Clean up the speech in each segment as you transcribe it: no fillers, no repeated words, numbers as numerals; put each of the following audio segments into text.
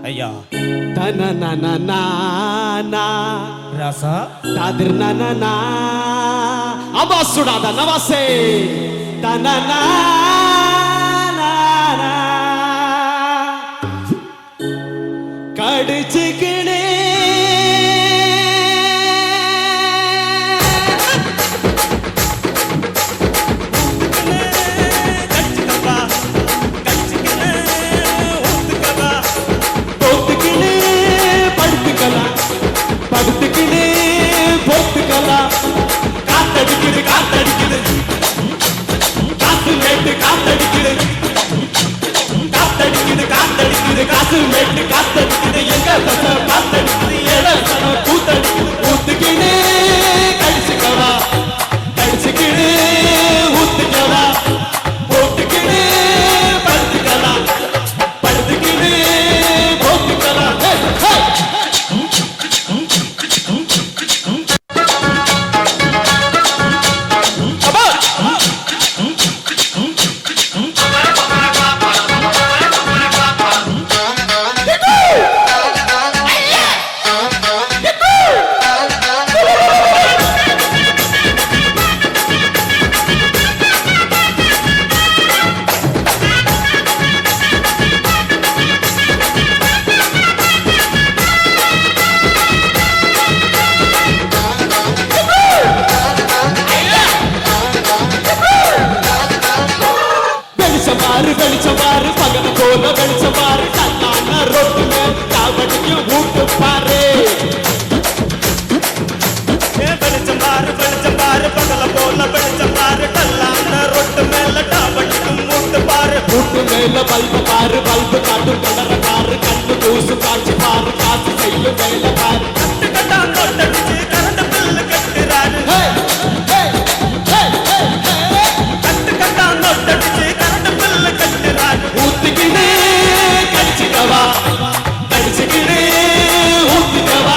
అయ్యా రస అబాసుడాద నవసే తననా கடிச்சுக்கினே படுத்துக்கினே போத்துக்கலாம் காத்தடிக்குது காத்தடிக்குது காத்து மேட்டு காத்தடிக்குது காத்தடிக்குது காத்தடிக்குது காசு மேட்டு காத்தடிக்குது எங்க பச காத்தடிக்குது எட சன கூத்தடிக்குது ஊத்துக்கினே கடிச்சுக்கவா கடிச்சுக்கினே ஊத்துக்கவா போட்டுக்கினே படுத்துக்கலாம் படுத்துக்கினே போத்துக்கலாம் வெளிச்சமாறு பகல போல வெளிச்சமாறு கண்ணான ரொட்டுமே காவடிக்கு ஊட்டு பாரு வெளிச்சமாறு பகல போல வெளிச்சமாறு கண்ணான ரொட்டு மேல காவடிக்கு ஊட்டு பாரு ஊட்டு மேல பல்பு பாரு பல்பு காட்டும் கலர பாரு கண்ணு தூசு காட்சி பாரு காசு செய்யும் வேலை பாரு கட்டு கட்டா நோட்டடிச்சு கரண்ட் பில்லு கட்டுறாரு கட்டு கட்டா நோட்டடிச்சு ஊத்துக்கினே கடிச்சுக்கவா கடிச்சுக்கினே ஊத்துக்கவா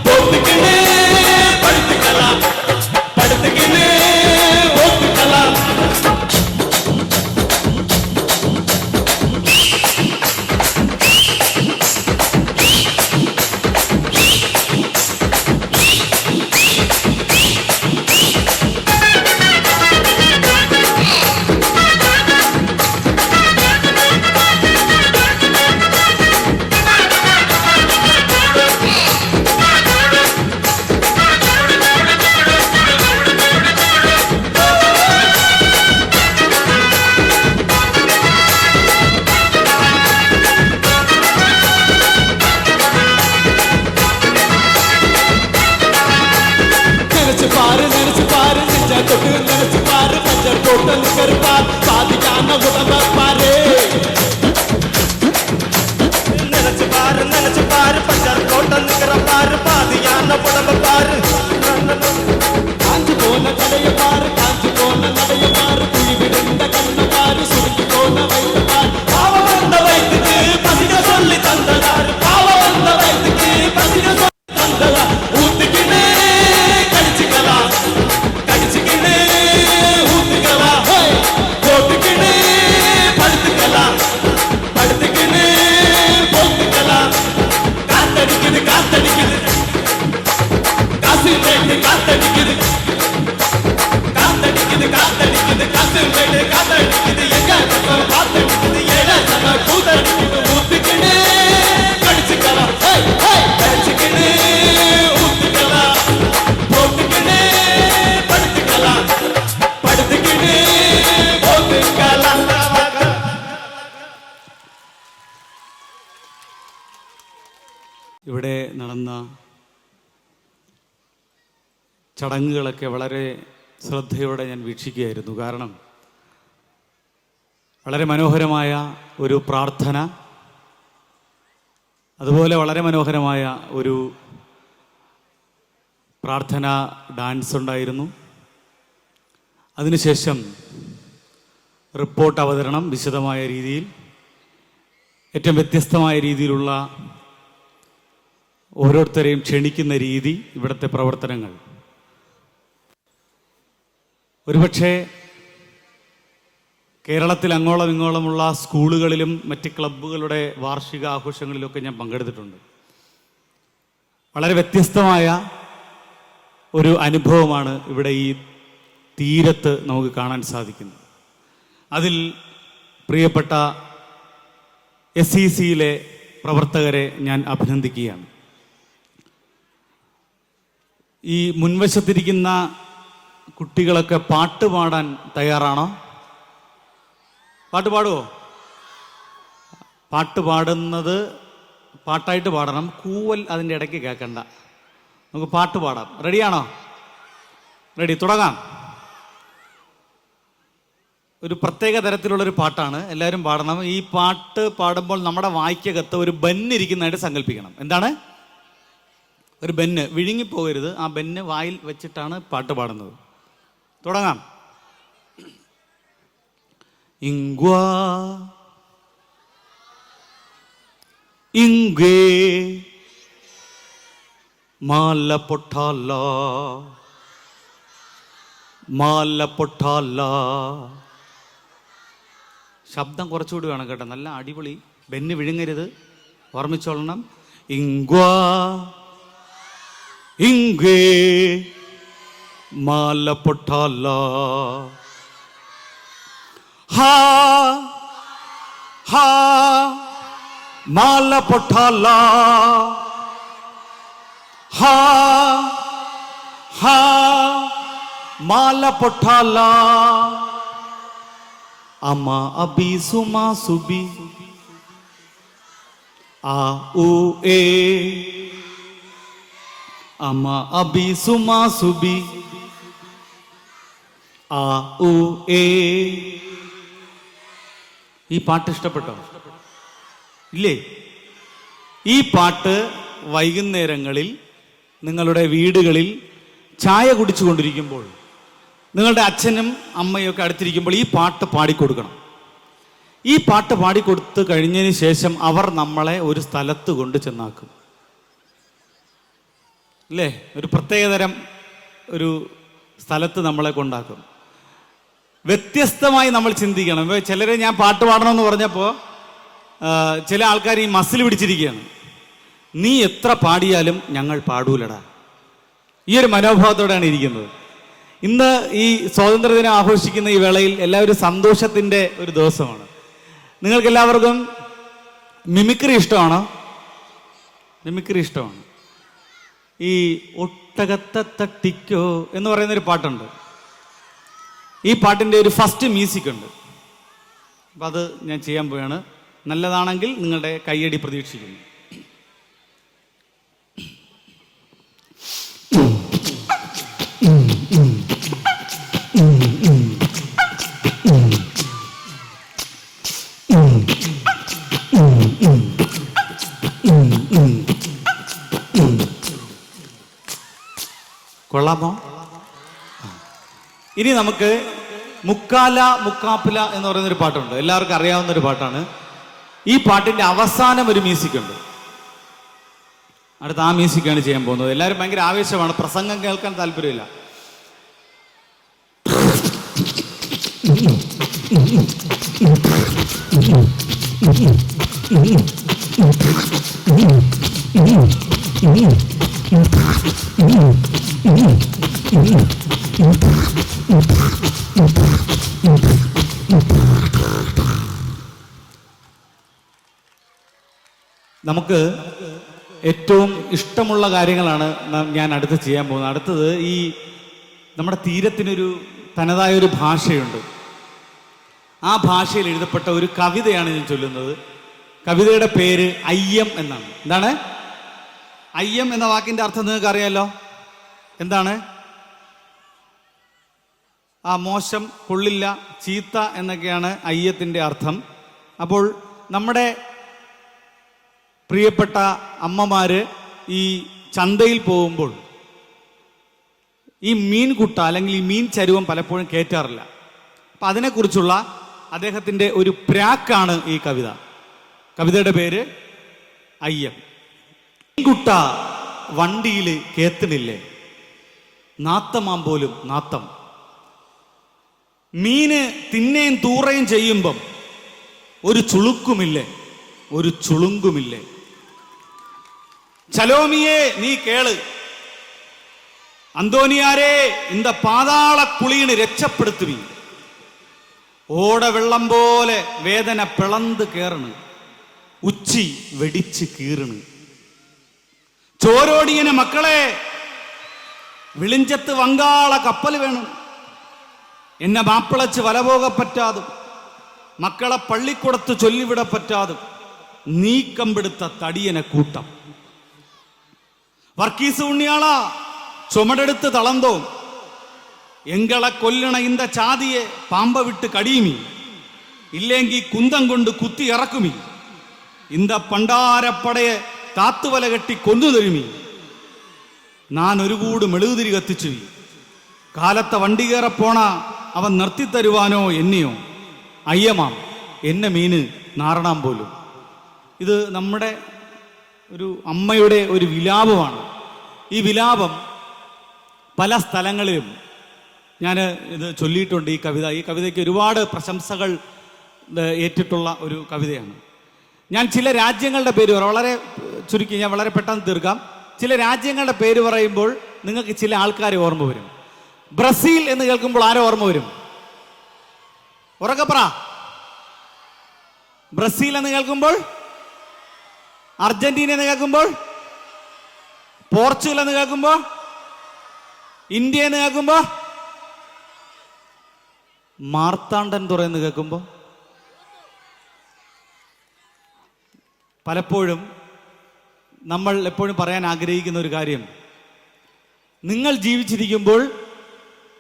போத்துக்கினே படுத்துக்கலாம் படுத்துக்கினே போத்துக்கலாம் நினைச்சு பாரு நெஞ்ச தொட்டு நினைச்சு பாரு பஞ்சர் போட்டு நிற்பார் பாதிக்கான உடம்ப பாரு நினைச்சு பாரு பஞ்சர் போட்டு நிற்கிற பாரு பாதியான உடம்ப பாரு காஞ்சு போன கடைய பாரு காஞ்சு போன நடைய பாரு குழி விழுந்த கண்ண பாரு சுருங்கி போன வயிற்று பாரு பாவம் வந்த வயிற்றுக்கு பசிக சொல்லி தந்ததாரு பாவம் வந்த வயிற்றுக்கு பசிக சொல்லி தந்ததா ஊத்துக்கினே கடிச்சுக்கலாம் கடிச்சுக்கினே ஊத்துக்கலாம் போட்டுக்கினே படுத்துக்கலாம் படுத்துக்கினே போட்டுக்கலாம் காத்தடிக்குது காத்தடிக்குது காசு மேட்டு காத்தடிக்குது காத்தடிக்குது காத்தடிக்குது காசு மேட்டு காத்தடிக்குது எங்க பக்கம் காத்தடிக்குது எட சம கூத்தடிக்குது ஊத்துக்கினே கடிச்சுக்கலாம் கடிச்சுக்கினே ஊத்துக்கலாம் போட்டுக்கினே படுத்துக்கலாம் படுத்துக்கினே போட்டுக்கலாம் ഇവിടെ നടന്ന ചടങ്ങുകളൊക്കെ വളരെ ശ്രദ്ധയോടെ ഞാൻ വീക്ഷിക്കുകയായിരുന്നു. കാരണം വളരെ മനോഹരമായ ഒരു പ്രാർത്ഥന, അതുപോലെ വളരെ മനോഹരമായ ഒരു പ്രാർത്ഥന ഡാൻസ് ഉണ്ടായിരുന്നു. അതിനുശേഷം റിപ്പോർട്ട് അവതരണം വിശദമായ രീതിയിൽ, ഏറ്റവും വ്യത്യസ്തമായ രീതിയിലുള്ള ഓരോരുത്തരെയും ക്ഷണിക്കുന്ന രീതി, ഇവിടുത്തെ പ്രവർത്തനങ്ങൾ ഒരുപക്ഷെ കേരളത്തിൽ അങ്ങോളം ഇങ്ങോളമുള്ള സ്കൂളുകളിലും മറ്റ് ക്ലബ്ബുകളുടെ വാർഷിക ആഘോഷങ്ങളിലൊക്കെ ഞാൻ പങ്കെടുത്തിട്ടുണ്ട്. വളരെ വ്യത്യസ്തമായ ഒരു അനുഭവമാണ് ഇവിടെ ഈ തീരത്ത് നമുക്ക് കാണാൻ സാധിക്കുന്നത്. അതിൽ പ്രിയപ്പെട്ട SECയിലെ പ്രവർത്തകരെ ഞാൻ അഭിനന്ദിക്കുകയാണ്. ഈ മുൻവശത്തിരിക്കുന്ന കുട്ടികളൊക്കെ പാട്ട് പാടാൻ തയ്യാറാണോ? പാട്ട് പാടുമോ? പാട്ട് പാടുന്നത് പാട്ടായിട്ട് പാടണം, കൂവൽ അതിൻ്റെ ഇടയ്ക്ക് കേൾക്കണ്ട. നമുക്ക് പാട്ട് പാടാം. റെഡിയാണോ? റെഡി, തുടങ്ങാം. ഒരു പ്രത്യേക തരത്തിലുള്ളൊരു പാട്ടാണ്, എല്ലാവരും പാടണം. ഈ പാട്ട് പാടുമ്പോൾ നമ്മുടെ വായ്ക്കകത്ത് ഒരു ബന്നിരിക്കുന്നതായിട്ട് സങ്കല്പിക്കണം. എന്താണ്? ഒരു ബെന്ന് വിഴുങ്ങിപ്പോകരുത്. ആ ബെന്ന് വായിൽ വെച്ചിട്ടാണ് പാട്ട് പാടുന്നത്. തുടങ്ങാം. ഇങ്ക്വാ ഇംഗേ മാല പൊട്ടാല മാല പൊട്ടാല. ശബ്ദം കുറച്ചുകൂടി വേണം കേട്ടോ, നല്ല അടിപൊളി. ബെന്ന് വിഴുങ്ങരുത്, ഓർമ്മിച്ചോളണം. ഇങ്ക്വാ ഇംഗേ മാല പൊട്ടാല ഹാ ഹാ മാല പൊട്ടാല ഹാ ഹാ മാല പൊട്ടാല അമ അബി സുമാ സുബി ആ ഉ എ അമ അബി സുമാ സുബി ആ ഉ എ. ഈ പാട്ട് ഇഷ്ടപ്പെട്ടോ? ഇല്ലേ? ഈ പാട്ട് വൈകുന്നേരങ്ങളിൽ നിങ്ങളുടെ വീടുകളിൽ ചായ കുടിച്ചുകൊണ്ടിരിക്കുമ്പോൾ, നിങ്ങളുടെ അച്ഛനും അമ്മയും ഒക്കെ അടുത്തിരിക്കുമ്പോൾ ഈ പാട്ട് പാടിക്കൊടുക്കണം. ഈ പാട്ട് പാടിക്കൊടുത്തു കഴിഞ്ഞതിന് ശേഷം അവർ നമ്മളെ ഒരു സ്ഥലത്ത് കൊണ്ട് ചെന്നാക്കും. അല്ലേ? ഒരു പ്രത്യേകതരം ഒരു സ്ഥലത്ത് നമ്മളെ കൊണ്ടാക്കും. വ്യത്യസ്തമായി നമ്മൾ ചിന്തിക്കണം. ഇപ്പോൾ ചിലരെ ഞാൻ പാട്ട് പാടണമെന്ന് പറഞ്ഞപ്പോൾ ചില ആൾക്കാർ ഈ മസിൽ പിടിച്ചിരിക്കുകയാണ്. നീ എത്ര പാടിയാലും ഞങ്ങൾ പാടൂലടാ. ഈ ഒരു മനോഭാവത്തോടെയാണ് ഇരിക്കുന്നത്. ഇന്ന് ഈ സ്വാതന്ത്ര്യദിനം ആഘോഷിക്കുന്ന ഈ വേളയിൽ എല്ലാവരും സന്തോഷത്തിൻ്റെ ഒരു ദിവസമാണ്. നിങ്ങൾക്ക് എല്ലാവർക്കും മിമിക്രി ഇഷ്ടമാണോ? മിമിക്രി ഇഷ്ടമാണ്. ഈ ഒട്ടകത്തെ തട്ടിക്കോ എന്ന് പറയുന്നൊരു പാട്ടുണ്ട്. ഈ പാട്ടിൻ്റെ ഒരു ഫസ്റ്റ് മ്യൂസിക് ഉണ്ട്. അപ്പം അത് ഞാൻ ചെയ്യാൻ പോവുകയാണ്. നല്ലതാണെങ്കിൽ നിങ്ങളുടെ കയ്യടി പ്രതീക്ഷിക്കുന്നു. കൊള്ളാമോ? ഇനി നമുക്ക് മുക്കാല മുക്കാപ്പില എന്ന് പറയുന്നൊരു പാട്ടുണ്ട്. എല്ലാവർക്കും അറിയാവുന്നൊരു പാട്ടാണ്. ഈ പാട്ടിന്റെ അവസാനം ഒരു മ്യൂസിക് ഉണ്ട്. അടുത്ത ആ മ്യൂസിക്കാണ് ചെയ്യാൻ പോകുന്നത്. എല്ലാവരും ഭയങ്കര ആവേശമാണ്, പ്രസംഗം കേൾക്കാൻ താല്പര്യമില്ല. നമുക്ക് ഏറ്റവും ഇഷ്ടമുള്ള കാര്യങ്ങളാണ് ഞാൻ അടുത്ത് ചെയ്യാൻ പോകുന്നത്. അടുത്തത് ഈ നമ്മുടെ തീരത്തിനൊരു തനതായൊരു ഭാഷയുണ്ട്. ആ ഭാഷയിൽ എഴുതപ്പെട്ട ഒരു കവിതയാണ് ഞാൻ ചൊല്ലുന്നത്. കവിതയുടെ പേര് അയ്യം എന്നാണ്. എന്താണ് അയ്യം എന്ന വാക്കിന്റെ അർത്ഥം? നിങ്ങൾക്ക് അറിയാലോ. എന്താണ്? ആ മോശം, കൊള്ളില്ല, ചീത്ത എന്നൊക്കെയാണ് അയ്യത്തിൻ്റെ അർത്ഥം. അപ്പോൾ നമ്മുടെ പ്രിയപ്പെട്ട അമ്മമാര് ഈ ചന്തയിൽ പോകുമ്പോൾ ഈ മീൻ കുട്ട അല്ലെങ്കിൽ ഈ മീൻ ചരുവം പലപ്പോഴും കയറ്റാറില്ല. അപ്പം അതിനെക്കുറിച്ചുള്ള അദ്ദേഹത്തിൻ്റെ ഒരു പ്രാക്കാണ് ഈ കവിത. കവിതയുടെ പേര് അയ്യം. മീൻകുട്ട വണ്ടിയിൽ കേത്തണില്ലേ, നാത്തമാം പോലും നാത്തം. മീന് തിന്നേം തൂറയും ചെയ്യുമ്പം ഒരു ചുളുക്കുമില്ലേ, ഒരു ചുളുങ്കുമില്ലേ. ചലോമിയെ നീ കേള്, അന്തോനിയാരേ இந்த പാതാള കുളീണ് രക്ഷപ്പെടുത്തുവീ. ഓട വെള്ളം പോലെ വേദന പിളந்து കേറണ്, ഉച്ചി വെടിച്ച് കീറണ്. ചോരോടിയനെ മക്കളെ വിളിഞ്ചത്ത് വങ്കാള കപ്പൽ വേണം. എന്നെ മാപ്പിളച്ച് വല പോക പറ്റാതും മക്കളെ പള്ളിക്കുടത്ത് ചൊല്ലിവിട പറ്റാതും നീക്കം പിടുത്ത തടിയനെ കൂട്ടം. വർക്കീസ് ഉണ്ണിയാള ചുമടെടുത്ത് തളന്തോം എങ്കളെ കൊല്ലണ ഇന്ത ചാതിയെ പാമ്പ വിട്ട് കടിയുമീ, ഇല്ലെങ്കിൽ കുന്തം കൊണ്ട് കുത്തി ഇറക്കുമീ. ഇന്ത പണ്ടാരപ്പടയെ താത്തുവല കെട്ടി കൊന്നു തരുമീ. ഞാൻ ഒരു കൂട് മെഴുകുതിരി കത്തിച്ചു. കാലത്തെ വണ്ടി കയറ പോണ അവൻ നിർത്തിത്തരുവാനോ എന്നെയോ. അയ്യമാം എന്നെ മീന് നാറണാൻ പോലും. ഇത് നമ്മുടെ ഒരു അമ്മയുടെ ഒരു വിലാപമാണ്. ഈ വിലാപം പല സ്ഥലങ്ങളിലും ഞാൻ ഇത് ചൊല്ലിയിട്ടുണ്ട്. ഈ കവിതയ്ക്ക് ഒരുപാട് പ്രശംസകൾ ഏറ്റിട്ടുള്ള ഒരു കവിതയാണ്. ഞാൻ ചില രാജ്യങ്ങളുടെ പേര് വളരെ ചുരുക്കി, ഞാൻ വളരെ പെട്ടെന്ന് തീർക്കാം. ചില രാജ്യങ്ങളുടെ പേര് പറയുമ്പോൾ നിങ്ങൾക്ക് ചില ആൾക്കാരെ ഓർമ്മ വരും. ബ്രസീൽ എന്ന് കേൾക്കുമ്പോൾ ആരോ ഓർമ്മ വരും? ഉറക്കെ പറ. ബ്രസീൽ എന്ന് കേൾക്കുമ്പോൾ, അർജന്റീന എന്ന് കേൾക്കുമ്പോൾ, പോർച്ചുഗൽ എന്ന് കേൾക്കുമ്പോൾ, ഇന്ത്യ എന്ന് കേൾക്കുമ്പോൾ, മാർത്താണ്ഡൻ തുറയെന്ന് കേൾക്കുമ്പോൾ, പലപ്പോഴും നമ്മൾ എപ്പോഴും പറയാൻ ആഗ്രഹിക്കുന്ന ഒരു കാര്യം, നിങ്ങൾ ജീവിച്ചിരിക്കുമ്പോൾ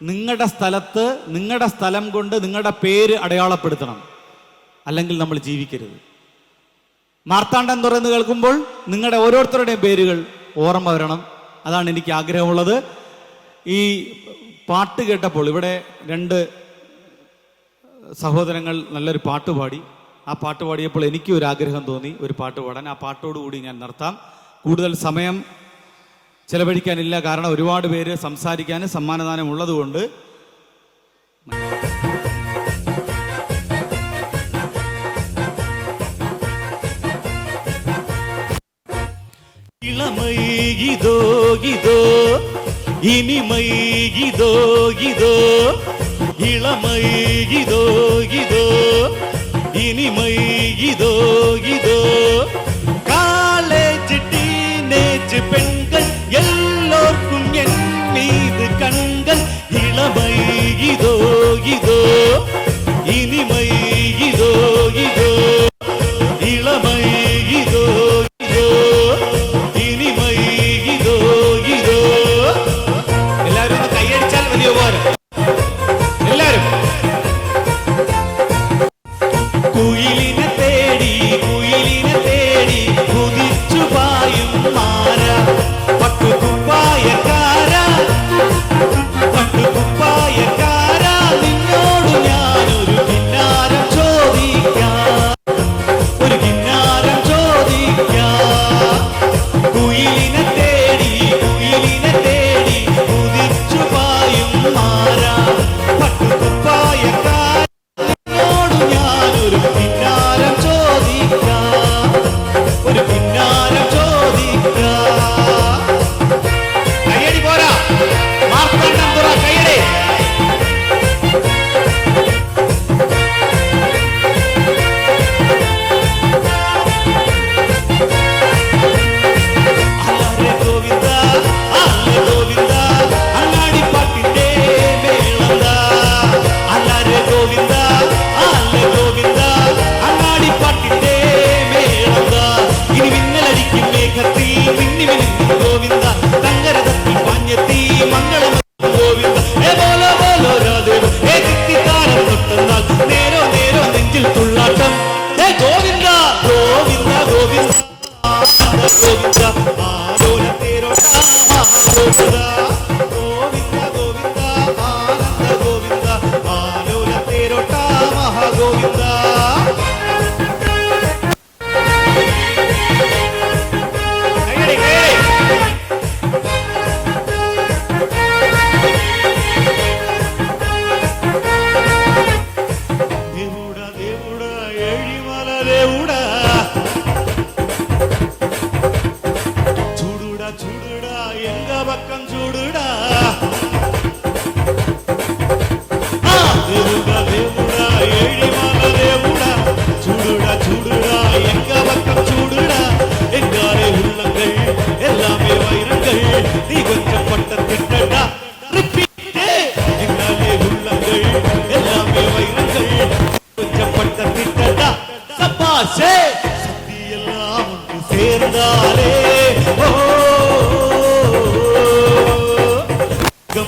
നിങ്ങളുടെ സ്ഥലത്ത് നിങ്ങളുടെ സ്ഥലം കൊണ്ട് നിങ്ങളുടെ പേര് അടയാളപ്പെടുത്തണം, അല്ലെങ്കിൽ നമ്മൾ ജീവിക്കരുത്. മാർത്താണ്ഡൻ തുറന്ന് കേൾക്കുമ്പോൾ നിങ്ങളുടെ ഓരോരുത്തരുടെയും പേരുകൾ ഓർമ്മ വരണം. അതാണ് എനിക്ക് ആഗ്രഹമുള്ളത്. ഈ പാട്ട് കേട്ടപ്പോൾ ഇവിടെ രണ്ട് സഹോദരങ്ങൾ നല്ലൊരു പാട്ട് പാടി. ആ പാട്ട് പാടിയപ്പോൾ എനിക്ക് ഒരു ആഗ്രഹം തോന്നി ഒരു പാട്ട് പാടാൻ. ആ പാട്ടോടുകൂടി ഞാൻ നിർത്താം. കൂടുതൽ സമയം ചെലവഴിക്കാനില്ല, കാരണം ഒരുപാട് പേര് സംസാരിക്കാനും സമ്മാനദാനം ഉള്ളതുകൊണ്ട്. இளமை இதோ இதோ இனிமை இதோ இதோ இளமை இதோ இதோ இனிமை இதோ இதோ காலேஜ் டீனேஜ் பெண்கள் எல்லோர்க்கும் என் மீது கண்கள். இளமை இதோ இதோ இனிமை இதோ இதோ இளமை இதோ இதோ இனிமை இதோ இதோ. എല്ലാവരും ഒന്ന് കൈയടിച്ചാൽ വലിയ ഉപകാരം. എല്ലാവരും കുയിലിനെ തേടി കുതിച്ചു പായും മാര പട്ടുകുപ്പായക്കാര നിന്നോട് ഞാനൊരു കിന്നാരം ചോദിക്കാം, ഒരു കിന്നാരം ചോദിക്കാം. കുയിലിനെ തേടി കുതിച്ചു പായും മാര പട്ടുകുപ്പായക്കാര നിന്നോട് ഞാനൊരു കിന്നാരം ചോദിക്കാം, ഒരു കിന്നാരം ചോദിക്കാം. കയ്യടി പോരാ. മാർത്താണ്ഡൻ തുറ കയ്യടി. അല്ലാരെ ഗോവിന്ദ അങ്ങാടിപ്പാട്ടിന്റെ മേളന്താ. അല്ലാരെ ഗോവിന്ദ അങ്ങാടിപ്പാട്ടിന്റെ മേളന്താ. ഇനി മിന്നലടിക്കും മേഘത്തിൽ മിന്നി മിന്നി ഗോവിന്ദ. തങ്കരതത്തിൽ പാഞ്ഞെത്തി മംഗളം ഗോവിന്ദ. ബോലോ ബോലോ രാധേവ കിത്തിത്താരം തൊട്ടെന്നാൽ നേരോ നെഞ്ചിൽ തുള്ളാട്ടം. ഗോവിന്ദ ഗോവിന്ദ ഗോവിന്ദ ഗോവിന്ദ ആലോല തേരോട്ട ഗോവിന്ദ. ഗോവിന്ദ ഗോവിന്ദ ആനന്ദ ഗോവിന്ദ ആലോല തേരോട്ട മഹാഗോവിന്ദ. കയ്യടി, കയ്യടി. சூடுடா சூடுடா எங்க பக்கம் சூடுடா தேவுடா தேவுடா ஏழிமல தேவுடா சூடுடா சூடுடா எங்க பக்கம் சூடுடா எங்காரே உள்ளங்கள் எல்லாமே வைரங்கள் நீ கொஞ்சம் பட்ட திட்டடா எங்காரே உள்ளங்கள் எல்லாமே வைரங்கள் கொஞ்சம் பட்ட திட்டடா சப்பாஷே சக்தி எல்லாம் ஒன்று சேர்ந்தாலே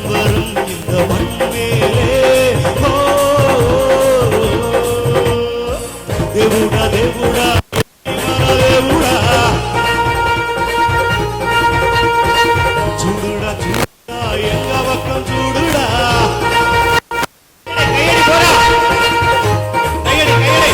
வரும் இந்த மண் மேலே தேவுடா தேவுடா தேவுடா சூடுடா சூடுடா எங்க பக்கம் சூடுடா கையடி போடா கையடி கையடி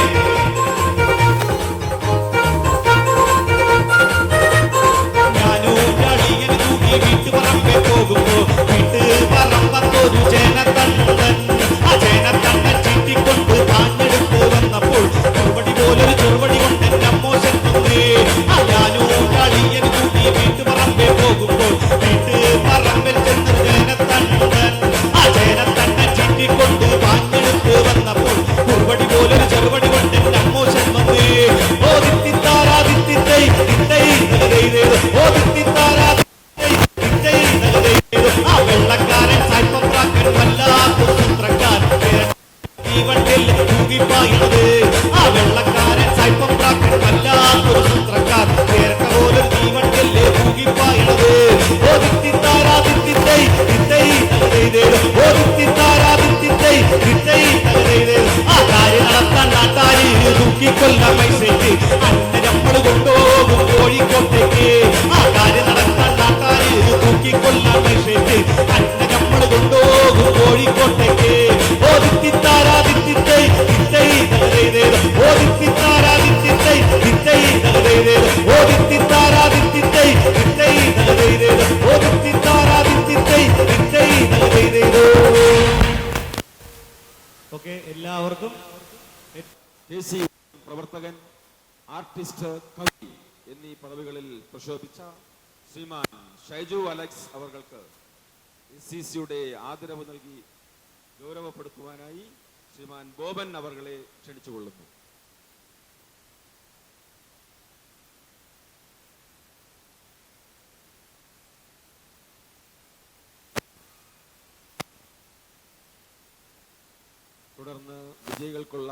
ഞാനും അടിയൻ തൂക്കി വീട്ടുപറമ്പെ പോകുമ്പോ വീട്ടുപറമ്പത്തൊരു ചേനത്തണ്ണൻ ആ ചേനത്തണ്ണൻ ചീറ്റിക്കൊണ്ട് താഞ്ഞെടുത്ത് വന്നപ്പോൾ ചെറുപടി പോലൊരു ചെറുപടി കൊണ്ട് എന്റെ അമ്മോശൻ വന്നേ ആ ഞാനും അടിയൻ തൂക്കി വീട്ടുപറമ്പെ പോകുമ്പോൾ വീട്ടുപറമ്പിൽ ചെന്നൊരു ചേനത്തണ്ണൻ ആ ചേനത്തണ്ണൻ ചീറ്റിക്കൊണ്ട് താഞ്ഞെടുത്ത് വന്നപ്പോൾ ചെറുപടി പോലൊരു ചെറുപടി കൊണ്ട് എന്റെ അമ്മോശൻ വന്നേ ഓ ദിത്തിത്താരാ ദിത്തിത്തൈ ദിത്തൈ ഓ ദിത്തിത്താരാ ആ വെള്ളക്കാരൻ സായ്പപ്രാക്കൻ വല്ലാത്തൊരു സൂത്രക്കാരൻ ജീവണ്ടിൽ തൂകിപ്പായുന്നത് ആ വെള്ളക്കാരൻ സായ്പപ്രാക്കൻ വല്ലാത്തൊരു സൂത്രക്കാർ കേരള പോലും ജീവണ്ടിൽ തൂകിപ്പായുന്നത് ഓ ദിത്തിത്താരാ ദിത്തിത്തൈ ദിത്തൈ ഓ ദിത്തിത്താരാ ദിത്തിത്തൈ ദിത്തൈ ആ കാര്യം നടത്താൻ നാട്ടാരി തൂക്കിക്കൊല്ലാൻ പൈസയ്ക്ക് അന്ന് നമ്മൾ കൊണ്ടുപോകും കോഴിക്കോട്ടേക്ക് ആ കാര്യം നടത്താൻ നാട്ടാരി തൂക്കിക്കൊല്ലാൻ പൈസയ്ക്ക് അന്ന് നമ്മൾ കൊണ്ടുപോകും കോഴിക്കോട്ടേക്ക് ഓ ദിത്തിത്താരാ ദിത്തിത്തൈ ദിത്തൈ ഓ ദിത്തിത്താരാ ദിത്തിത്തൈ ദിത്തൈ ഓ ദിത്തിത്താരാ ദിത്തിത്തൈ ദിത്തൈ ഓ ദിത്തിത്താരാ ദിത്തിത്തൈ ദിത്തൈ ഓക്കെ എല്ലാവർക്കും ദേശീയ പ്രവർത്തകൻ ആർട്ടിസ്റ്റ് കവി എന്നീ പദവികളിൽ പ്രശോഭിച്ച ശ്രീമാൻ ഷൈജു അലക്സ് അവർക്ക് സിസിയുടെ ആദരവ് നൽകി ഗൗരവപ്പെടുത്തുവാനായി ശ്രീമാൻ ബോബൻ അവരെ ക്ഷണിച്ചുകൊള്ളുന്നു. തുടർന്ന് വിജയികൾക്കുള്ള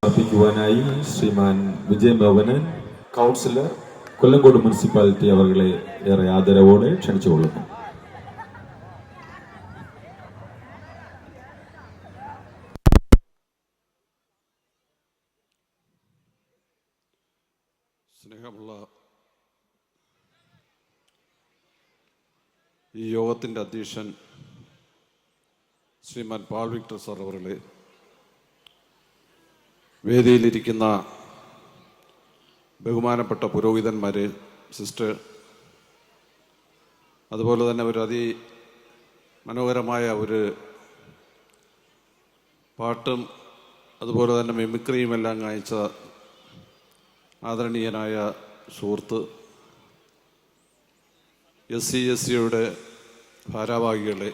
സമർപ്പിക്കുവാനായി ശ്രീമാൻ വിജയ് മോഹനൻ കൗൺസിലർ കൊല്ലങ്കോട് മുനിസിപ്പാലിറ്റി അവരെ ഏറെ ആദരവോടെ ക്ഷണിച്ചുകൊള്ളുന്നു. സ്നേഹമുള്ള ഈ യോഗത്തിൻ്റെ അധ്യക്ഷൻ ശ്രീമാൻ പാൾ വിക്ടർ സാർ അവരുടെ, വേദിയിലിരിക്കുന്ന ബഹുമാനപ്പെട്ട പുരോഹിതന്മാരെ, സിസ്റ്റർ, അതുപോലെ തന്നെ ഒരു മനോഹരമായ ഒരു പാട്ടും അതുപോലെ തന്നെ മിമിക്രിയും എല്ലാം കാണിച്ച ആദരണീയനായ സുഹൃത്ത്, SC/SC ഭാരവാഹികളെ,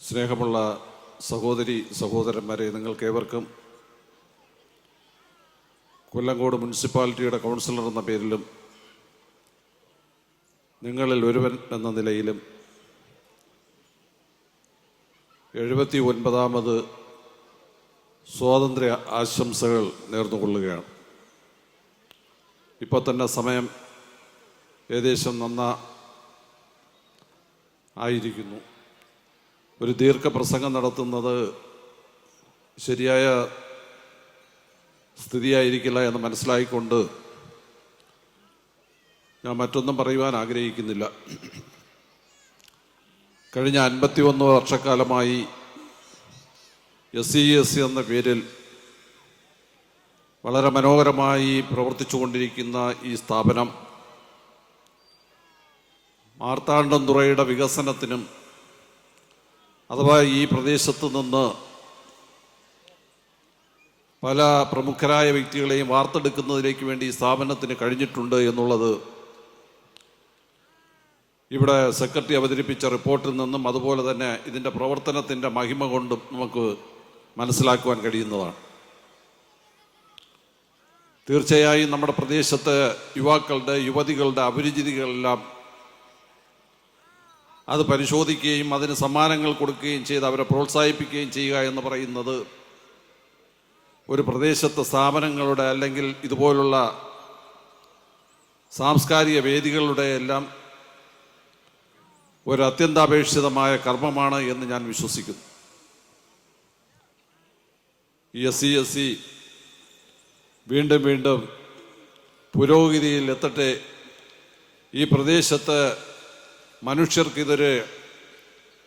സ്നേഹമുള്ള സഹോദരി സഹോദരന്മാരെ, നിങ്ങൾക്കേവർക്കും കൊല്ലങ്കോട് മുനിസിപ്പാലിറ്റിയുടെ കൗൺസിലർ എന്ന പേരിലും നിങ്ങളിൽ ഒരുവൻ എന്ന നിലയിലും 79ാമത് സ്വാതന്ത്ര്യ ആശംസകൾ നേർന്നുകൊള്ളുകയാണ്. ഇപ്പോൾ തന്നെ സമയം ഏകദേശം ആയിരിക്കുന്നു. ഒരു ദീർഘപ്രസംഗം നടത്തുന്നത് ശരിയായ സ്ഥിതിയായിരിക്കില്ല എന്ന് മനസ്സിലായിക്കൊണ്ട് ഞാൻ മറ്റൊന്നും പറയുവാൻ ആഗ്രഹിക്കുന്നില്ല. കഴിഞ്ഞ 51 വർഷക്കാലമായി SC/SC എന്ന പേരിൽ വളരെ മനോഹരമായി പ്രവർത്തിച്ചുകൊണ്ടിരിക്കുന്ന ഈ സ്ഥാപനം മാർത്താണ്ഡംതുറയുടെ വികസനത്തിനും അഥവാ ഈ പ്രദേശത്ത് നിന്ന് പല പ്രമുഖരായ വ്യക്തികളെയും വാർത്തെടുക്കുന്നതിലേക്ക് വേണ്ടി ഈ സ്ഥാപനത്തിന് കഴിഞ്ഞിട്ടുണ്ട് എന്നുള്ളത് ഇവിടെ സെക്രട്ടറി അവതരിപ്പിച്ച റിപ്പോർട്ടിൽ നിന്നും അതുപോലെ തന്നെ ഇതിൻ്റെ പ്രവർത്തനത്തിൻ്റെ മഹിമ കൊണ്ടും നമുക്ക് മനസ്സിലാക്കുവാൻ കഴിയുന്നതാണ്. തീർച്ചയായും നമ്മുടെ പ്രദേശത്തെ യുവതികളുടെ അഭിരുചികളെല്ലാം അത് പരിശോധിക്കുകയും അതിന് സമ്മാനങ്ങൾ കൊടുക്കുകയും ചെയ്ത് അവരെ പ്രോത്സാഹിപ്പിക്കുകയും ചെയ്യുക എന്ന് പറയുന്നത് ഒരു പ്രദേശത്തെ സ്ഥാപനങ്ങളുടെ അല്ലെങ്കിൽ ഇതുപോലുള്ള സാംസ്കാരിക വേദികളുടെ എല്ലാം ഒരു അത്യന്താപേക്ഷിതമായ കർമ്മമാണ് എന്ന് ഞാൻ വിശ്വസിക്കുന്നു. ഈ SC/SC വീണ്ടും വീണ്ടും പുരോഗതിയിൽ എത്തട്ടെ. ഈ പ്രദേശത്ത് മനുഷ്യർക്ക് ഇതൊരു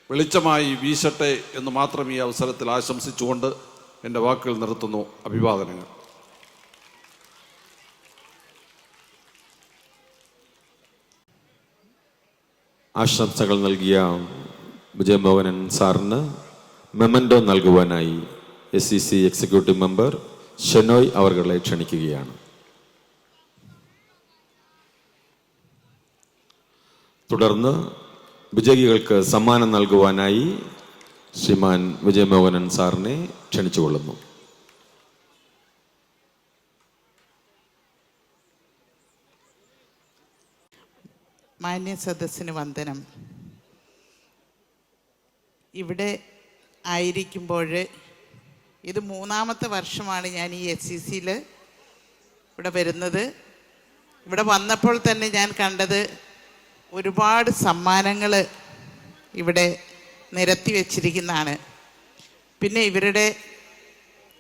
വെളിച്ചമായി വീശട്ടെ എന്ന് മാത്രം ഈ അവസരത്തിൽ ആശംസിച്ചുകൊണ്ട് എൻ്റെ വാക്കുകൾ നിർത്തുന്നു. അഭിവാദനങ്ങൾ. ആശംസകൾ നൽകിയ വിജയ് മോഹനൻ സാറിന് മെമൻഡോ നൽകുവാനായി SCC എക്സിക്യൂട്ടീവ് മെമ്പർ ഷെനോയ് അവർകളെ ക്ഷണിക്കുകയാണ്. തുടർന്ന് വിജയികൾക്ക് സമ്മാനം നൽകുവാനായി ശ്രീമാൻ വിജയമോഹനൻ സാറിനെ ക്ഷണിച്ചുകൊള്ളുന്നു. മാന്യ സദസ്സിന് വന്ദനം. ഇവിടെ ആയിരിക്കുമ്പോൾ ഇത് 3-ാമത്തെ വർഷമാണ് ഞാൻ ഈ SCCയിൽ ഇവിടെ വരുന്നത്. ഇവിടെ വന്നപ്പോൾ തന്നെ ഞാൻ കണ്ടത് ഒരുപാട് സമ്മാനങ്ങൾ ഇവിടെ നിരത്തി വച്ചിരിക്കുന്നതാണ്. പിന്നെ ഇവരുടെ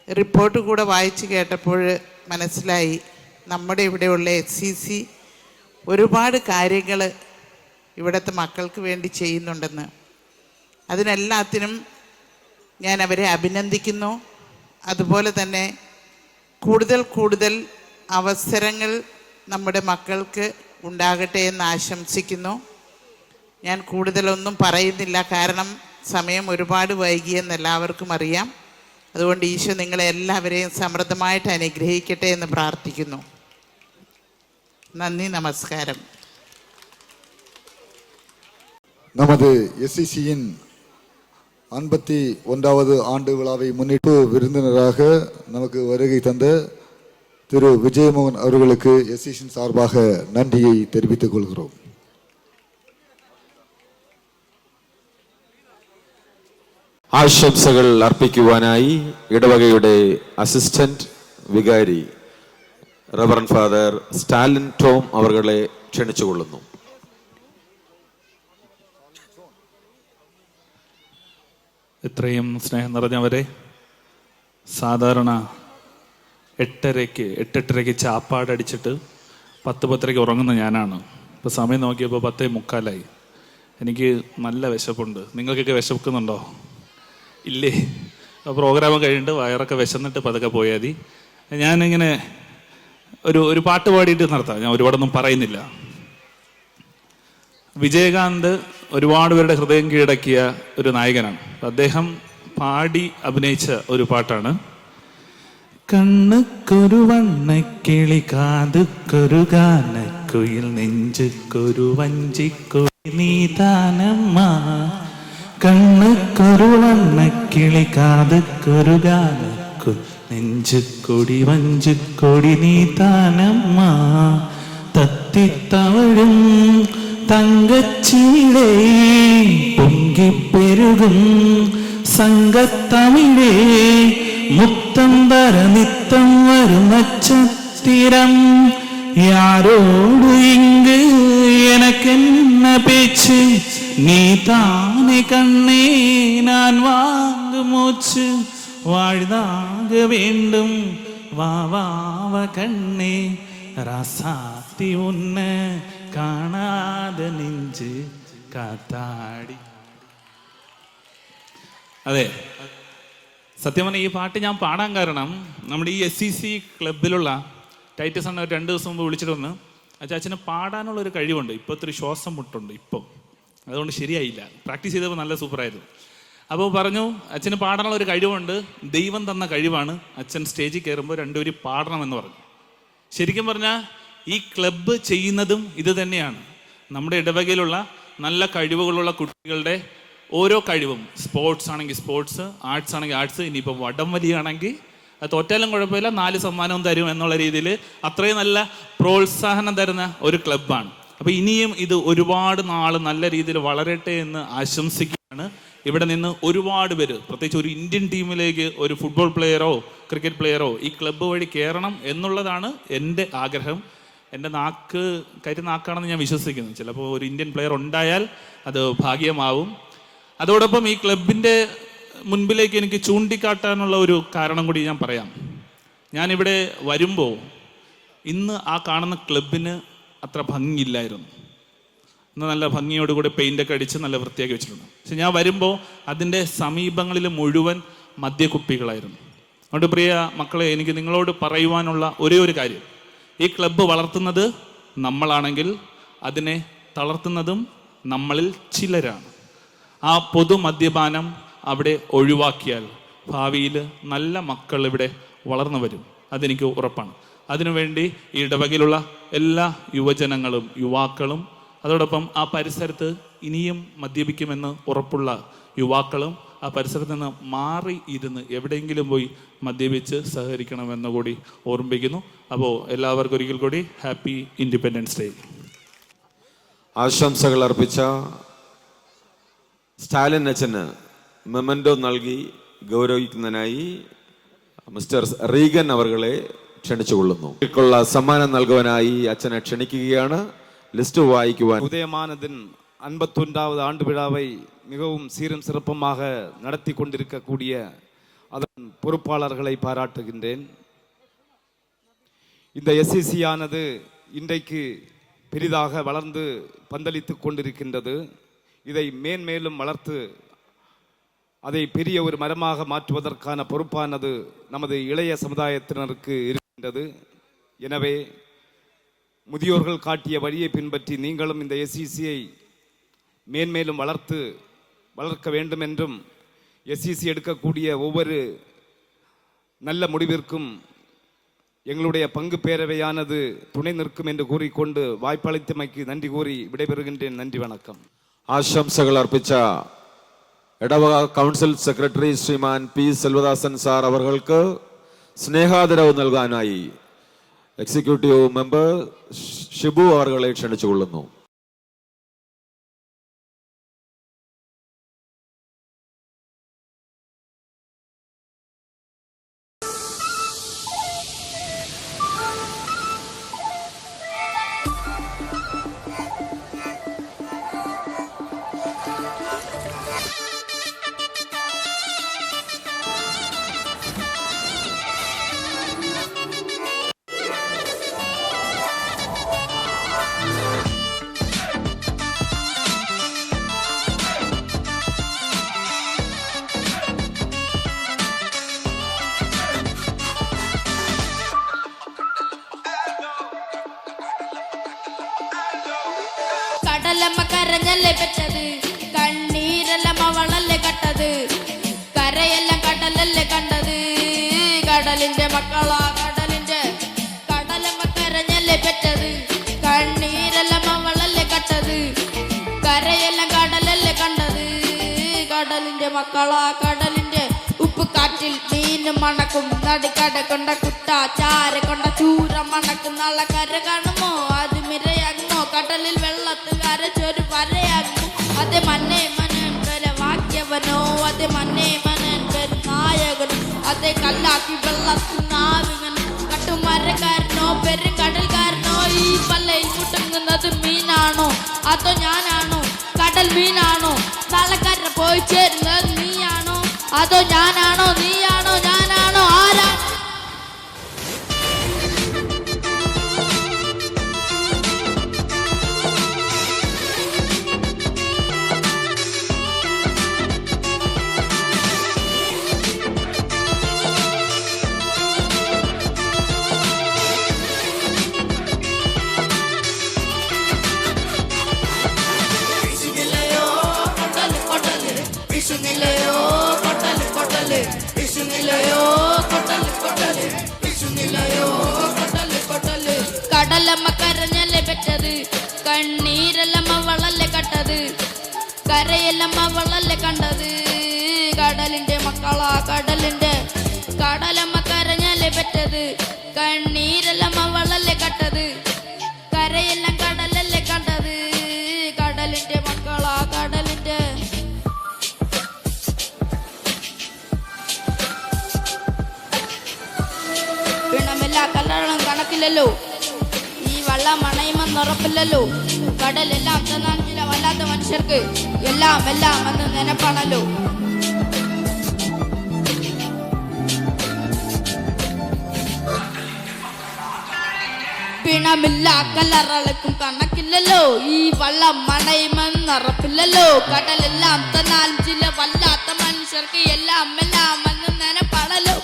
റിപ്പോർട്ട് കൂടെ വായിച്ച് കേട്ടപ്പോൾ മനസ്സിലായി നമ്മുടെ ഇവിടെയുള്ള SCC ഒരുപാട് കാര്യങ്ങൾ ഇവിടുത്തെ മക്കൾക്ക് വേണ്ടി ചെയ്യുന്നുണ്ടെന്ന്. അതിനെല്ലാത്തിനും ഞാൻ അവരെ അഭിനന്ദിക്കുന്നു. അതുപോലെ തന്നെ കൂടുതൽ അവസരങ്ങൾ നമ്മുടെ മക്കൾക്ക് ഉണ്ടാകട്ടെ എന്ന് ആശംസിക്കുന്നു. ഞാൻ കൂടുതലൊന്നും പറയുന്നില്ല, കാരണം സമയം ഒരുപാട് വൈകിയെന്ന് എല്ലാവർക്കും അറിയാം. അതുകൊണ്ട് ഈശോ നിങ്ങളെ എല്ലാവരെയും സമൃദ്ധമായിട്ട് അനുഗ്രഹിക്കട്ടെ എന്ന് പ്രാർത്ഥിക്കുന്നു. നന്ദി, നമസ്കാരം. நமது SCCயின் 51வது ஆண்டு விழாவை முன்னிட்டு விருந்தினராக நமக்கு வருகை தந்த திரு விஜயமோகன் அவர்களுக்கு SCCயின் சார்பாக நன்றியை தெரிவித்துக் கொள்கிறோம். ആശംസകൾ അർപ്പിക്കുവാനായി ഇടവകയുടെ അസിസ്റ്റന്റ് വികാരി റവറൻ ഫാദർ സ്റ്റാലിൻ ടോം അവരെ ക്ഷണിച്ചുകൊള്ളുന്നു. ഇത്രയും സ്നേഹം നിറഞ്ഞവരെ, സാധാരണ 8:30 ചാപ്പാടടിച്ചിട്ട് 10-10:30 ഉറങ്ങുന്ന ഞാനാണ്. ഇപ്പോൾ സമയം നോക്കിയപ്പോൾ 10:45. എനിക്ക് നല്ല വിശപ്പുണ്ട്. നിങ്ങൾക്കൊക്കെ വിശക്കുന്നുണ്ടോ? ഇല്ലേ? പ്രോഗ്രാം കഴിഞ്ഞിട്ട് വയറൊക്കെ വിശന്നിട്ട് പതുക്കെ പോയാൽ മതി. ഞാനിങ്ങനെ ഒരു പാട്ട് പാടിയിട്ട് നടത്താം. ഞാൻ ഒരുപാടൊന്നും പറയുന്നില്ല. വിജയകാന്ത് ഒരുപാട് പേരുടെ ഹൃദയം കീഴടക്കിയ ഒരു നായകനാണ്. അദ്ദേഹം പാടി അഭിനയിച്ച ഒരു പാട്ടാണ്. കണ്ണുക്കൊരു വണ്ണക്കിളി, കാതുക്കൊരു ഗാനക്കുയിൽ, നെഞ്ചുക്കൊരു വഞ്ചിക്കുഴി നീതാനമ്മ. കണ്ണുക്കൊരു വണ്ണക്കിളി, കാതുക്കൊരു ഗാനക്കുയിൽ, നെഞ്ചുക്കൊടി വഞ്ചുക്കൊടി നീതാനമ്മ. തത്തിത്തവഴും തങ്കച്ചീടേ, പൊങ്കിപ്പെരുകും സംഘത്തമിഴേ, മുത്തം തര നിത്തം വരും നക്ഷത്തിരം. யாரோடு இங்கு எனக்கென்ன பேச்சு, நீ தானே கண்ணே நான் வாங்கு மூச்சு. வாழ்தாக வேண்டும் வா வாவ கண்ணே, ராசாத்தி உன்னை കാണാതെ നെഞ്ച് കാത്താടി. അതെ, സത്യം പറഞ്ഞാൽ ഈ പാട്ട് ഞാൻ പാടാൻ കാരണം നമ്മുടെ ഈ SCC ക്ലബിലുള്ള ടൈറ്റസ് അണ്ണ 2 ദിവസം മുമ്പ് വിളിച്ചിട്ട് വന്ന്, അച്ഛന് പാടാനുള്ള ഒരു കഴിവുണ്ട്, ഇപ്പോൾ ഇത്തിരി ശ്വാസം മുട്ടുണ്ട്, ഇപ്പോൾ അതുകൊണ്ട് ശരിയായില്ല. പ്രാക്ടീസ് ചെയ്തപ്പോൾ നല്ല സൂപ്പറായിരുന്നു. അപ്പോൾ പറഞ്ഞു അച്ഛന് പാടാനുള്ള ഒരു കഴിവുണ്ട്, ദൈവം തന്ന കഴിവാണ്. അച്ഛൻ സ്റ്റേജിൽ കയറുമ്പോൾ 2 വരി പാടണമെന്ന് പറഞ്ഞു. ശരിക്കും പറഞ്ഞാൽ ഈ ക്ലബ്ബ് ചെയ്യുന്നതും ഇത് തന്നെയാണ്. നമ്മുടെ ഇടവകയിലുള്ള നല്ല കഴിവുകളുള്ള കുട്ടികളുടെ ഓരോ കഴിവും, സ്പോർട്സ് ആണെങ്കിൽ സ്പോർട്സ്, ആർട്സ് ആണെങ്കിൽ ആർട്സ്, ഇനിയിപ്പോൾ വടംവലിയാണെങ്കിൽ അത് തോറ്റാലും കുഴപ്പമില്ല, 4 സമ്മാനവും തരും എന്നുള്ള രീതിയിൽ അത്രയും നല്ല പ്രോത്സാഹനം തരുന്ന ഒരു ക്ലബ്ബാണ്. അപ്പോൾ ഇനിയും ഇത് ഒരുപാട് നാൾ നല്ല രീതിയിൽ വളരട്ടെ എന്ന് ആശംസിക്കുകയാണ്. ഇവിടെ നിന്ന് ഒരുപാട് പേര്, പ്രത്യേകിച്ച് ഒരു ഇന്ത്യൻ ടീമിലേക്ക് ഒരു ഫുട്ബോൾ പ്ലെയറോ ക്രിക്കറ്റ് പ്ലെയറോ ഈ ക്ലബ്ബ് വഴി കയറണം എന്നുള്ളതാണ് എൻ്റെ ആഗ്രഹം. എൻ്റെ നാക്കാണെന്ന് ഞാൻ വിശ്വസിക്കുന്നു. ചിലപ്പോൾ ഒരു ഇന്ത്യൻ പ്ലെയർ ഉണ്ടായാൽ അത് ഭാഗ്യമാവും. അതോടൊപ്പം ഈ ക്ലബിൻ്റെ മുൻപിലേക്ക് എനിക്ക് ചൂണ്ടിക്കാട്ടാനുള്ള ഒരു കാരണം കൂടി ഞാൻ പറയാം. ഞാനിവിടെ വരുമ്പോൾ ഇന്ന് ആ കാണുന്ന ക്ലബിന് അത്ര ഭംഗിയില്ലായിരുന്നു. ഇന്ന് നല്ല ഭംഗിയോടുകൂടി പെയിൻ്റൊക്കെ അടിച്ച് നല്ല വൃത്തിയാക്കി വെച്ചിട്ടുണ്ട്. പക്ഷെ ഞാൻ വരുമ്പോൾ അതിൻ്റെ സമീപങ്ങളിൽ മുഴുവൻ മദ്യക്കുപ്പികളായിരുന്നു. അതുകൊണ്ട് പ്രിയ മക്കളെ, എനിക്ക് നിങ്ങളോട് പറയുവാനുള്ള ഒരേ ഒരു കാര്യം, ഈ ക്ലബ്ബ് വളർത്തുന്നത് നമ്മളാണെങ്കിൽ അതിനെ തളർത്തുന്നതും നമ്മളിൽ ചിലരാണ്. ആ പൊതു മദ്യപാനം അവിടെ ഒഴിവാക്കിയാൽ ഭാവിയിൽ നല്ല മക്കൾ ഇവിടെ വളർന്നു വരും, അതെനിക്ക് ഉറപ്പാണ്. അതിനുവേണ്ടി ഈ ഇടവകയിലുള്ള എല്ലാ യുവജനങ്ങളും യുവാക്കളും അതോടൊപ്പം ആ പരിസരത്ത് ഇനിയും മദ്യപിക്കുമെന്ന് ഉറപ്പുള്ള യുവാക്കളും ആ പരിസരത്ത് നിന്ന് മാറി ഇരുന്ന് എവിടെയെങ്കിലും പോയി മദ്യപിച്ച് സഹകരിക്കണമെന്ന് കൂടി ഓർമ്മിപ്പിക്കുന്നു. അപ്പോൾ എല്ലാവർക്കും ഒരിക്കൽ കൂടി ഹാപ്പി ഇൻഡിപെൻഡൻസ് ഡേ. ആശംസകൾ അർപ്പിച്ച സ്റ്റാലിൻ അച്ഛന് മെമൻഡോ നൽകി ഗൗരവിക്കുന്നതിനായി മിസ്റ്റർ റീഗൻ അവർകളെ ക്ഷണിച്ചുകൊള്ളുന്നു. സമ്മാനം നൽകുവാനായി അച്ഛനെ ക്ഷണിക്കുകയാണ്. ലിസ്റ്റ് വായിക്കുവാൻ. உதயமானதின் 51வது ஆண்டு விழாவை மிகவும் சீரும் சிறப்புமாக நடத்தி கொண்டிருக்கக்கூடிய அதன் பொறுப்பாளர்களை பாராட்டுகின்றேன். இந்த எஸ்சிசி ஆனது இன்றைக்கு பெரிதாக வளர்ந்து பந்தலித்து கொண்டிருக்கின்றது. இதை மேன்மேலும் வளர்த்து அதை பெரிய ஒரு மரமாக மாற்றுவதற்கான பொறுப்பானது நமது இளைய சமுதாயத்தினருக்கு இருக்கின்றது. எனவே முதியோர்கள் காட்டிய வழியை பின்பற்றி நீங்களும் இந்த எஸ்சிசியை மேன்மேலும் வளர்க்க வேண்டும் என்றும் எஸ்சிசி எடுக்கக்கூடிய ஒவ்வொரு நல்ல முடிவிற்கும் எங்களுடைய பங்கு பேரவையானது துணை நிற்கும் என்று கூறிக்கொண்டு வாய்ப்பளித்தமைக்கு நன்றி கூறி விடைபெறுகின்றேன். நன்றி, வணக்கம். ആശംസകൾ അർപ്പിച്ച ഇടവക കൗൺസിൽ സെക്രട്ടറി ശ്രീമാൻ പി സെൽവദാസൻ സാർ അവർക്ക് സ്നേഹാദരവ് നൽകാനായി എക്സിക്യൂട്ടീവ് മെമ്പർ ഷിബു അവരെ ക്ഷണിച്ചുകൊള്ളുന്നു. കടലമ്മ കരഞ്ഞല്ലേ പെറ്റത്, കണ്ണീരെല്ലാം അവളല്ലേ കട്ടത്, കരയെല്ലാം കടലല്ലേ കണ്ടത്, കടലിന്റെ മക്കളാ കടലിന്റെ. കടലമ്മ കരഞ്ഞല്ലേ പെറ്റത്, കണ്ണീരെല്ലാം അവളല്ലേ കട്ടത്, കരയെല്ലാം കടലല്ലേ കണ്ടത്, കടലിന്റെ മക്കളാ കടലിന്റെ. ഉപ്പ് കാറ്റിൽ മീനും മണക്കും, നടുക്കട കൊണ്ട കുട്ട ചാര കൊണ്ട ചൂര മണക്കും. നാളെ കര കാണുമോ അത് മിരയാകുമോ, കടലിൽ വെള്ളത്തിൽ അരച്ചൊരു വരയാകുമോ. അതെ മന്നേ മനൻ പേരെ വാക്യവനോ, അതെ മന്നേ മനൻ പേര് നായകനോ, അതെ കല്ലാക്കി വെള്ളത്തിൽ നാവികനോ, കട്ടുമരക്കാരനോ പെരുങ്കടൽക്കാരനോ. ഈ പല്ലയിൽ മുട്ടുന്നത് മീനാണോ അതോ ഞാനാണോ, കടൽ മീനാണോ, നാളെ കര പോയി ചേരുന്നത് നീയാണോ അതോ ഞാനാണോ, നീയാണോ ഞാനാണോ, ആരാ? കടലമ്മ കരഞ്ഞല്ലേ പെറ്റത്, കണ്ണീരെല്ലാം അവളല്ലേ കട്ടത്, കരയെല്ലാം അവളല്ലേ കണ്ടത്, കടലിന്റെ മക്കളാ കടലിന്റെ. കടലമ്മ കരഞ്ഞല്ലേ പെറ്റത്, കണ്ണീരെല്ലാം അവളല്ലേ കട്ടത്, കരയെല്ലാം കടലല്ലേ കണ്ടത്, കടലിന്റെ മക്കളാ കടലിന്റെ. പിണമെല്ലാ കല്ലറും കണക്കില്ലല്ലോ, ഈ വള്ളം മണയുമെന്ന് ഉറപ്പില്ലല്ലോ, കടലെല്ലാം തന്നാൽ ചില വല്ലാത്ത മനുഷ്യർക്ക് എല്ലാം എല്ലാം എന്ന് നിനപ്പാണല്ലോ. പിണമില്ല കല്ലറകൾക്കും കണക്കില്ലല്ലോ, ഈ വള്ളം മണയുമെന്ന് ഉറപ്പില്ലല്ലോ, കടലെല്ലാം തന്നാലും ചില വല്ലാത്ത മനുഷ്യർക്ക് എല്ലാം എല്ലാം എന്ന് നിനപ്പാണല്ലോ.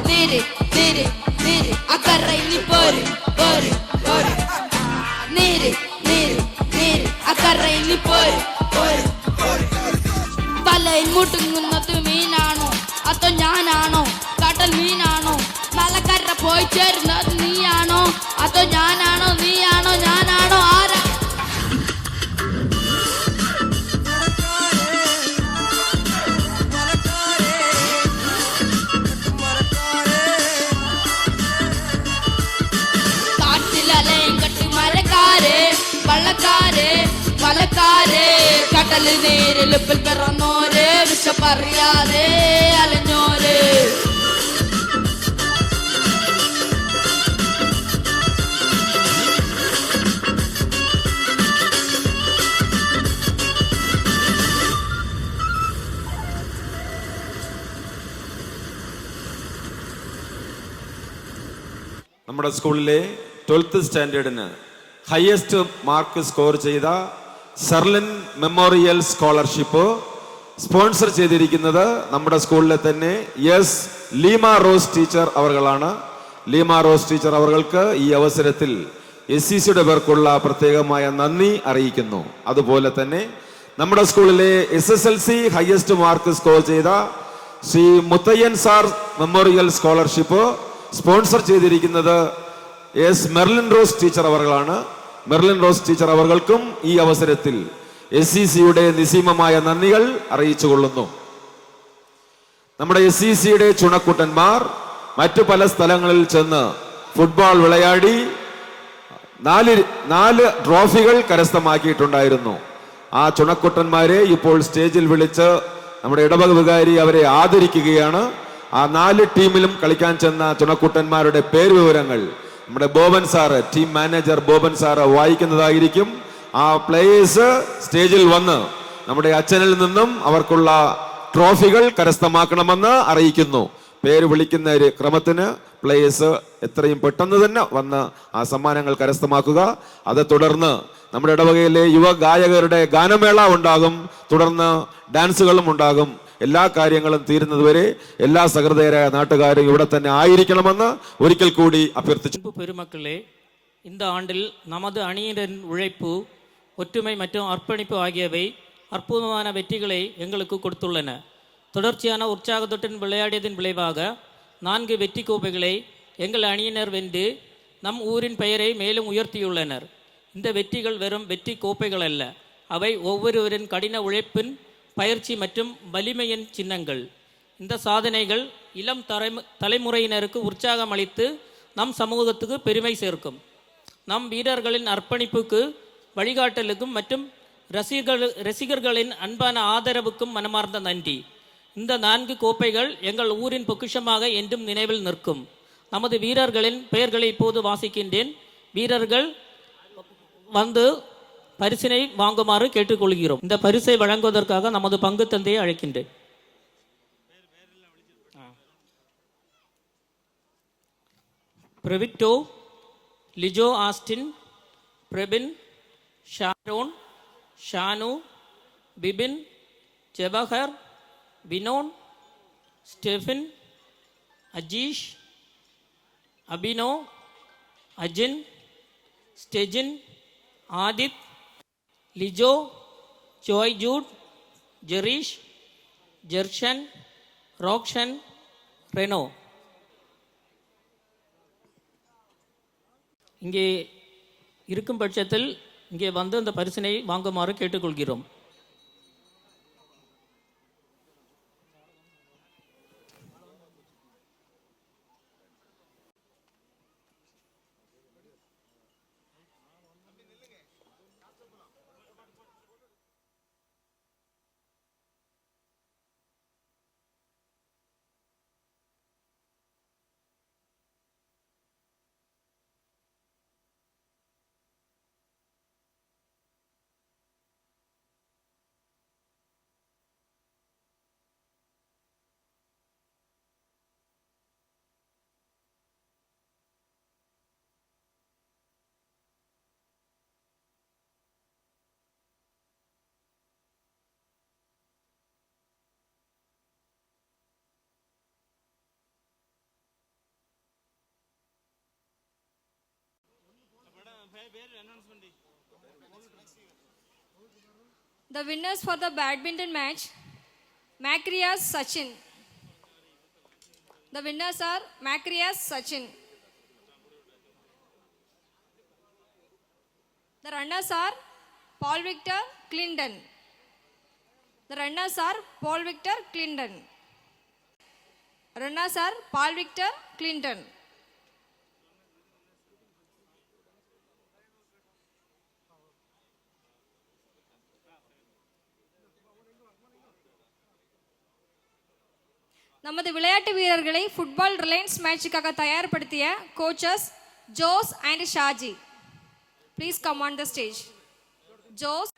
നീര് നീര് നീര് അക്കറയിൽ പോര് പോര് പോര്, നീര് നീര് നീര് അക്കറയിൽ പോര് പോര്. തലയിൽ മുട്ടുന്നത് മീനാണോ അതോ ഞാനാണോ, കടൽ മീനാണോ, മലക്കര പോയി ചേരുന്നത് നീയാണോ അതോ ഞാനാണോ, നീയാണോ ഞാനാണോ, ആരാ? മലക്കാരെ അറിയാതെ കടല് നേരിലുപ്പിൽ പിറന്നോര് വിശപ്പറിയാതെ അലഞ്ഞോര് നമ്മുടെ സ്കൂളിലെ 12th സ്റ്റാൻഡേർഡിന് ഹയസ്റ്റ് മാർക്ക് സ്കോർ ചെയ്ത സർലിൻ മെമ്മോറിയൽ സ്കോളർഷിപ്പ് സ്പോൺസർ ചെയ്തിരിക്കുന്നത് നമ്മുടെ സ്കൂളിലെ തന്നെ ലീമ റോസ് ടീച്ചർ അവർകളാണ്. ലീമ റോസ് ടീച്ചർ അവർക്ക് ഈ അവസരത്തിൽ SCCയുടെ പേർക്കുള്ള പ്രത്യേകമായ നന്ദി അറിയിക്കുന്നു. അതുപോലെ തന്നെ നമ്മുടെ സ്കൂളിലെ SSLC ഹയസ്റ്റ് മാർക്ക് സ്കോർ ചെയ്ത Shri Muthaiyan sir memorial scholarship sponsor ചെയ്തിരിക്കുന്നത് മെർലിൻ റോസ് ടീച്ചർ അവർകളാണ്. മെർലിൻ റോസ് ടീച്ചർ അവർക്കും ഈ അവസരത്തിൽ SCCയുടെ നിസ്സീമമായ നന്ദികൾ അറിയിച്ചു കൊള്ളുന്നു. നമ്മുടെ SCCയുടെ ചുണക്കുട്ടന്മാർ മറ്റു പല സ്ഥലങ്ങളിൽ ചെന്ന് ഫുട്ബോൾ വിളയാടി 4 ട്രോഫികൾ കരസ്ഥമാക്കിയിട്ടുണ്ടായിരുന്നു. ആ ചുണക്കുട്ടന്മാരെ ഇപ്പോൾ സ്റ്റേജിൽ വിളിച്ച് നമ്മുടെ ഇടവക വികാരി അവരെ ആദരിക്കുകയാണ്. ആ 4 ടീമിലും കളിക്കാൻ ചെന്ന ചുണക്കുട്ടന്മാരുടെ പേര് വിവരങ്ങൾ നമ്മുടെ Boban sir, team manager Boban sir വായിക്കുന്നതായിരിക്കും. ആ പ്ലേയേഴ്സ് സ്റ്റേജിൽ വന്ന് നമ്മുടെ അച്ഛനിൽ നിന്നും അവർക്കുള്ള ട്രോഫികൾ കരസ്ഥമാക്കണമെന്ന് അറിയിക്കുന്നു. പേര് വിളിക്കുന്ന ഒരു ക്രമത്തിന് പ്ലേയേഴ്സ് എത്രയും പെട്ടെന്ന് തന്നെ വന്ന് ആ സമ്മാനങ്ങൾ കരസ്ഥമാക്കുക. അത് തുടർന്ന് നമ്മുടെ ഇടവകയിലെ യുവ ഗായകരുടെ ഗാനമേള ഉണ്ടാകും. തുടർന്ന് ഡാൻസുകളും ഉണ്ടാകും. എല്ലാ കാര്യങ്ങളും തീരുന്നതുവരെ എല്ലാ സഹൃദയരായ നാട്ടുകാരും ഇവിടെ തന്നെ ആയിരിക്കണമെന്ന് ഒരിക്കൽ കൂടി അഭ്യർത്ഥിച്ചു. பெருமக்களே, இந்த ஆண்டில் நமது அணியினரின் உழைப்பு, ஒற்றுமை மற்றும் அர்ப்பணிப்பு ஆகியவை அற்புதமான வெற்றிகளை எங்களுக்கு கொடுத்துள்ளன. தொடர்ச்சியான உற்சாகத்துடன் விளையாடியதன் விளைவாக 4 வெற்றி கோப்பைகளை எங்கள் அணியினர் வென்று நம் ஊரின் பெயரை மேலும் உயர்த்தியுள்ளனர். இந்த வெற்றிகள் வெறும் வெற்றி கோப்பைகள் அல்ல, அவை ஒவ்வொருவரின் கடின உழைப்பின் பயிற்சி மற்றும் வலிமையின் சின்னங்கள். இந்த சாதனைகள் இளம் தலைமுறையினருக்கு உற்சாகம் அளித்து நம் சமூகத்துக்கு பெருமை சேர்க்கும். நம் வீரர்களின் அர்ப்பணிப்புக்கு, வழிகாட்டலுக்கும் மற்றும் ரசிகர்களின் அன்பான ஆதரவுக்கும் மனமார்ந்த நன்றி. இந்த 4 கோப்பைகள் எங்கள் ஊரின் பொக்கிஷமாக என்றும் நினைவில் நிற்கும். நமது வீரர்களின் பெயர்களை இப்போது வாசிக்கின்றேன். வீரர்கள் வந்து பரிசினை வாங்குமாறு கேட்டுக்கொள்கிறோம். இந்த பரிசை வழங்குவதற்காக நமது பங்கு தந்தையை அழைக்கின்றேன். Pravitto, Lijo Austin, Prabin, Sharon, Shanu, Bibin, Jawahar, Vinon, Stephin, Ajeesh, Abino, Ajin, Stejin, Adith, Lijo, Joy Jude, Jereesh, Jershan, Rokshan, Reno. இங்கே இருக்கும் பட்சத்தில் இங்கே வந்து அந்த பரிசினை வாங்குமாறு கேட்டுக்கொள்கிறோம். The winners for the badminton match, Macrias Sachin. The winners are Macrias Sachin. The runners are Paul Victor Clinton. The runners are Paul Victor Clinton. Runners are Paul Victor Clinton. நமது விளையாட்டு வீரர்களை ஃபுட்பால் ரிலையன்ஸ் மேட்சுக்காக தயார்படுத்திய coaches Jose and Shaji. Please come on the stage. Jose.